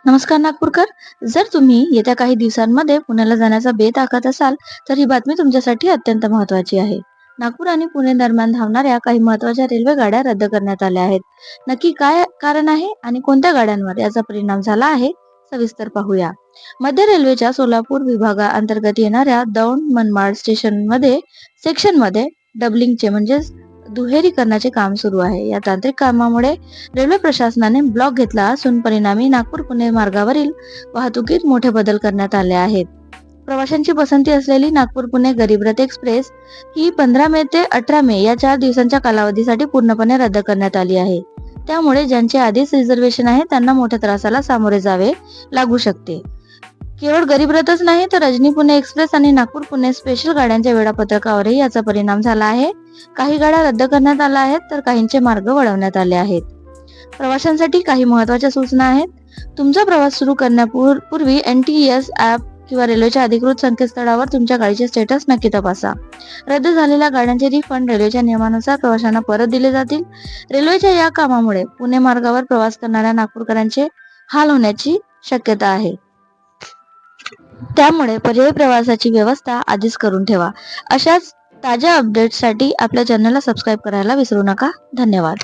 नमस्कार नागपूरकर. जर तुम्ही येत्या काही दिवसांमध्ये पुण्याला जाण्याचा बेत आखत असाल, तर ही बातमी तुमच्यासाठी अत्यंत महत्त्वाची आहे. नागपूर आणि पुणे दरम्यान धावणाऱ्या काही महत्त्वाच्या रेल्वे गाड्या रद्द करण्यात आल्या आहेत. नक्की काय कारण आहे आणि कोणत्या गाड्यांवर याचा परिणाम झाला आहे, सविस्तर पाहूया. मध्य रेल्वेच्या सोलापूर विभागाअंतर्गत येणाऱ्या दौंड मनमाड स्टेशनमध्ये सेक्शनमध्ये डबलिंगचे दुहेरीकरणाचे काम सुरू आहे. या तांत्रिक कामामुळे रेल्वे प्रशासनाने ब्लॉक घेतला असून परिणामी नागपूर पुणे मार्गावरील वाहतुकीत मोठे बदल करण्यात आले आहेत. प्रवाशांची पसंती असलेली नागपूर पुणे गरीब रथ एक्सप्रेस ही 15 मे ते 18 मे या 4 दिवसांच्या कालावधीसाठी पूर्णपणे रद्द करण्यात आली आहे. त्यामुळे ज्यांचे आधीच रिझर्वेशन आहे त्यांना मोठ्या त्रासाला सामोरे जावे लागू शकते. केवळ गरीब रथच नाही तर रजनी पुणे एक्सप्रेस आणि नागपूर पुणे स्पेशल गाड्यांच्या वेळापत्रकावरही याचा परिणाम झाला आहे. काही गाड्या रद्द करण्यात आल्या आहेत तर काहींचे मार्ग वळवण्यात आले आहेत. प्रवाशांसाठी काही महत्त्वाच्या सूचना आहेत. तुमचा प्रवास सुरू करण्यापूर्वी NTES ॲप किंवा रेल्वेच्या अधिकृत संकेतस्थळावर तुमच्या गाडीचे स्टेटस नक्की तपासा. रद्द झालेल्या गाड्यांचे रिफंड रेल्वेच्या नियमानुसार प्रवाशांना परत दिले जातील. रेल्वेच्या या कामामुळे पुणे मार्गावर प्रवास करणाऱ्या नागपूरकरांचे हाल होण्याची शक्यता आहे. त्यामुळे पर्यायी प्रवासाची व्यवस्था आधीच करून ठेवा. अशाच ताज्या अपडेट्ससाठी आपल्या चॅनलला सबस्क्राईब करायला विसरू नका. धन्यवाद.